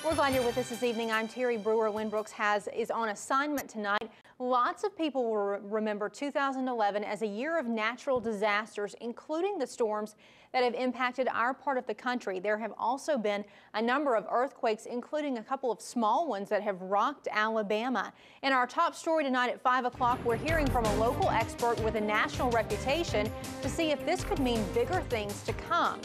We're glad you're with us this evening. I'm Terry Brewer. Lynn Brooks is on assignment tonight. Lots of people will remember 2011 as a year of natural disasters, including the storms that have impacted our part of the country. There have also been a number of earthquakes, including a couple of small ones that have rocked Alabama. In our top story tonight at 5 o'clock, we're hearing from a local expert with a national reputation to see if this could mean bigger things to come.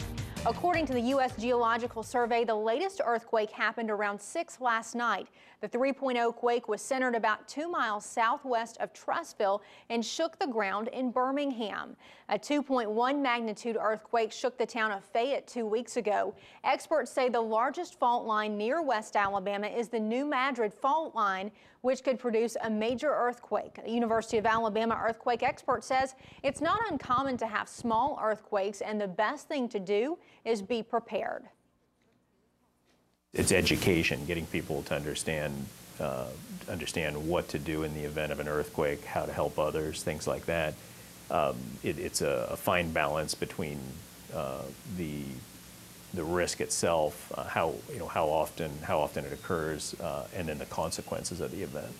According to the U.S. Geological Survey, the latest earthquake happened around 6 last night. The 3.0 quake was centered about 2 miles southwest of Trussville and shook the ground in Birmingham. A 2.1 magnitude earthquake shook the town of Fayette 2 weeks ago. Experts say the largest fault line near West Alabama is the New Madrid fault line, which could produce a major earthquake. A University of Alabama earthquake expert says it's not uncommon to have small earthquakes, and the best thing to do is be prepared. It's education, getting people to understand what to do in the event of an earthquake, how to help others, things like that. It's a fine balance between the risk itself, how often it occurs, and then the consequences of the event.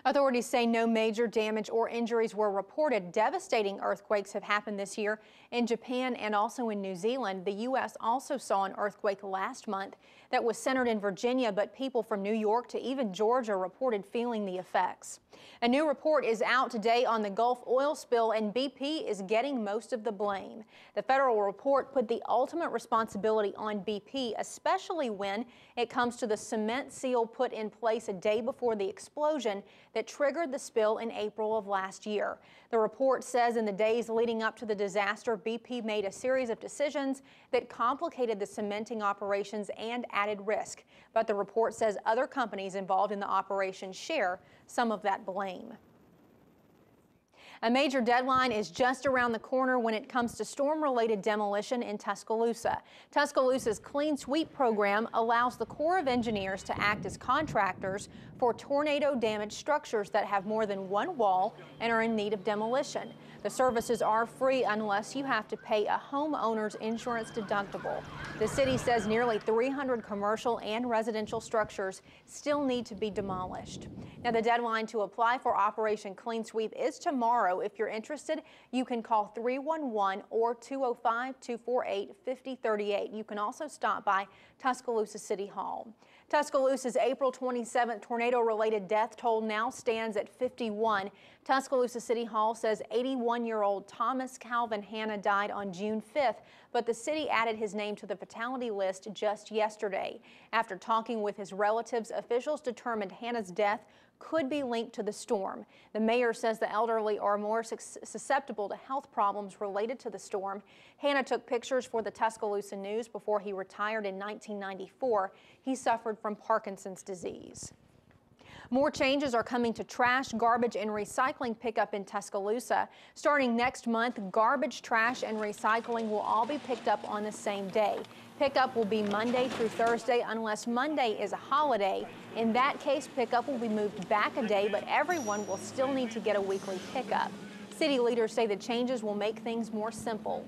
Authorities say no major damage or injuries were reported. Devastating earthquakes have happened this year in Japan and also in New Zealand. The U.S. also saw an earthquake last month that was centered in Virginia, but people from New York to even Georgia reported feeling the effects. A new report is out today on the Gulf oil spill, and BP is getting most of the blame. The federal report put the ultimate responsibility on BP, especially when it comes to the cement seal put in place a day before the explosion that triggered the spill in April of last year. The report says in the days leading up to the disaster, BP made a series of decisions that complicated the cementing operations and added risk. But the report says other companies involved in the operation share some of that blame. A major deadline is just around the corner when it comes to storm-related demolition in Tuscaloosa. Tuscaloosa's Clean Sweep program allows the Corps of Engineers to act as contractors for tornado-damaged structures that have more than one wall and are in need of demolition. The services are free unless you have to pay a homeowner's insurance deductible. The city says nearly 300 commercial and residential structures still need to be demolished. Now, the deadline to apply for Operation Clean Sweep is tomorrow. If you're interested, you can call 311 or 205-248-5038. You can also stop by Tuscaloosa City Hall. Tuscaloosa's April 27th tornado-related death toll now stands at 51. Tuscaloosa City Hall says 81-year-old Thomas Calvin Hanna died on June 5th, but the city added his name to the fatality list just yesterday. After talking with his relatives, officials determined Hanna's death could be linked to the storm. The mayor says the elderly are more susceptible to health problems related to the storm. Hanna took pictures for the Tuscaloosa News before he retired in 1994. He suffered from Parkinson's disease. More changes are coming to trash, garbage, and recycling pickup in Tuscaloosa. Starting next month, garbage, trash, and recycling will all be picked up on the same day. Pickup will be Monday through Thursday unless Monday is a holiday. In that case, pickup will be moved back a day, but everyone will still need to get a weekly pickup. City leaders say the changes will make things more simple.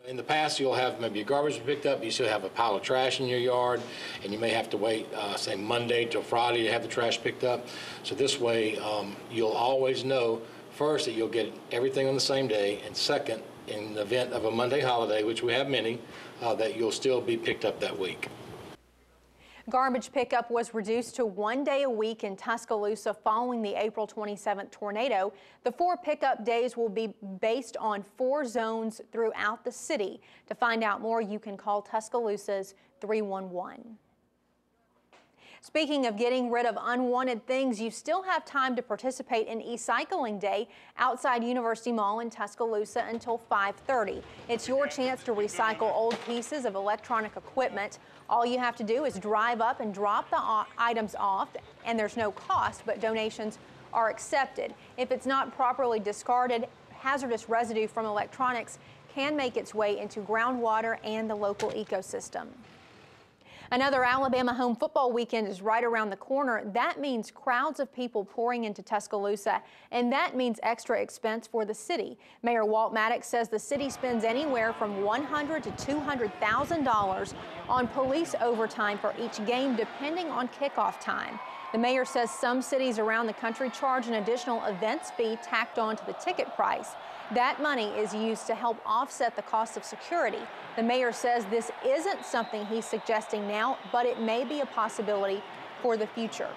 In the past, you'll have maybe your garbage picked up, you still have a pile of trash in your yard, and you may have to wait, say, Monday till Friday to have the trash picked up. So this way, you'll always know, first, that you'll get everything on the same day, and second, in the event of a Monday holiday, which we have many, that you'll still be picked up that week. Garbage pickup was reduced to 1 day a week in Tuscaloosa following the April 27th tornado. The 4 pickup days will be based on 4 zones throughout the city. To find out more, you can call Tuscaloosa's 311. Speaking of getting rid of unwanted things, you still have time to participate in e-cycling day outside University Mall in Tuscaloosa until 5:30. It's your chance to recycle old pieces of electronic equipment. All you have to do is drive up and drop the items off, and there's no cost, but donations are accepted. If it's not properly discarded, hazardous residue from electronics can make its way into groundwater and the local ecosystem. Another Alabama home football weekend is right around the corner. That means crowds of people pouring into Tuscaloosa, and that means extra expense for the city. Mayor Walt Maddox says the city spends anywhere from $100,000 to $200,000 on police overtime for each game, depending on kickoff time. The mayor says some cities around the country charge an additional events fee tacked on to the ticket price. That money is used to help offset the cost of security. The mayor says this isn't something he's suggesting now, but it may be a possibility for the future.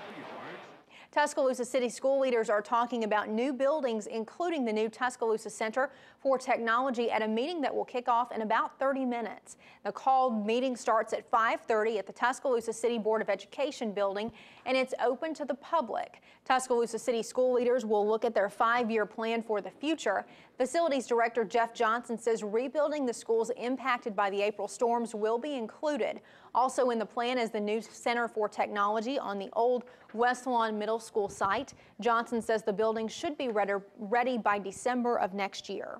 Tuscaloosa City school leaders are talking about new buildings, including the new Tuscaloosa Center for Technology, at a meeting that will kick off in about 30 minutes. The called meeting starts at 5:30 at the Tuscaloosa City Board of Education building, and it's open to the public. Tuscaloosa City school leaders will look at their 5-year plan for the future. Facilities Director Jeff Johnson says rebuilding the schools impacted by the April storms will be included. Also in the plan is the new Center for Technology on the old West Lawn Middle School site. Johnson says the building should be ready by December of next year.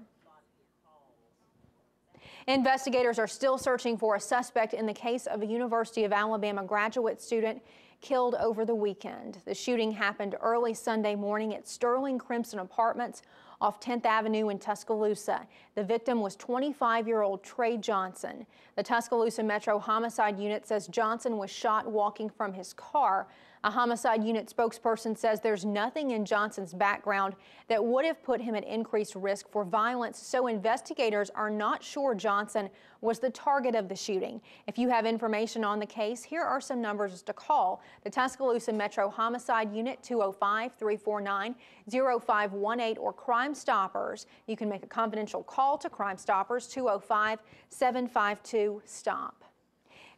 Investigators are still searching for a suspect in the case of a University of Alabama graduate student killed over the weekend. The shooting happened early Sunday morning at Sterling Crimson Apartments off 10th Avenue in Tuscaloosa. The victim was 25-year-old Trey Johnson. The Tuscaloosa Metro Homicide Unit says Johnson was shot walking from his car. A homicide unit spokesperson says there's nothing in Johnson's background that would have put him at increased risk for violence, so investigators are not sure Johnson was the target of the shooting. If you have information on the case, here are some numbers to call. The Tuscaloosa Metro Homicide Unit, 205-349-0518, or Crime Stoppers. You can make a confidential call to Crime Stoppers, 205-752-STOP.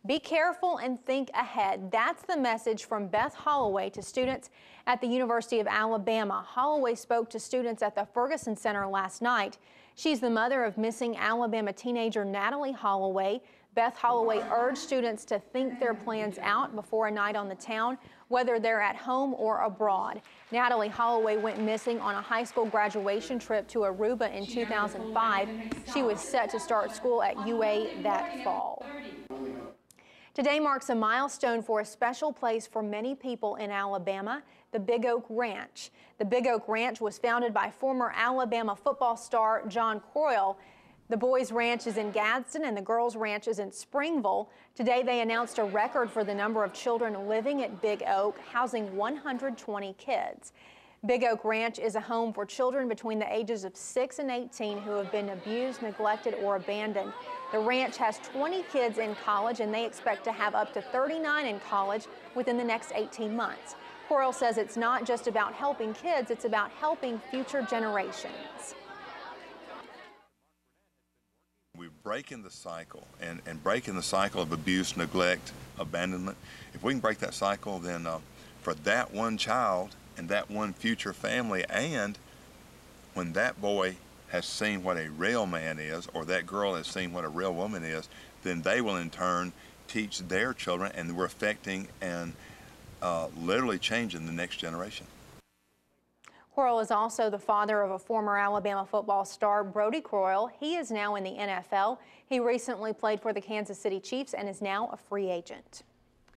Be careful and think ahead. That's the message from Beth Holloway to students at the University of Alabama. Holloway spoke to students at the Ferguson Center last night. She's the mother of missing Alabama teenager Natalie Holloway. Beth Holloway urged students to think their plans out before a night on the town, whether they're at home or abroad. Natalie Holloway went missing on a high school graduation trip to Aruba in 2005. She was set to start school at UA that fall. Today marks a milestone for a special place for many people in Alabama, the Big Oak Ranch. The Big Oak Ranch was founded by former Alabama football star John Croyle. The boys' ranch is in Gadsden and the girls' ranch is in Springville. Today they announced a record for the number of children living at Big Oak, housing 120 kids. Big Oak Ranch is a home for children between the ages of 6 and 18 who have been abused, neglected, or abandoned. The ranch has 20 kids in college, and they expect to have up to 39 in college within the next 18 months. Coral says it's not just about helping kids, it's about helping future generations. We're breaking the cycle and breaking the cycle of abuse, neglect, abandonment. If we can break that cycle, then for that one child and that one future family, and when that boy has seen what a real man is, or that girl has seen what a real woman is, then they will in turn teach their children, and we're affecting and literally changing the next generation. Croyle is also the father of a former Alabama football star, Brody Croyle. He is now in the NFL. He recently played for the Kansas City Chiefs and is now a free agent.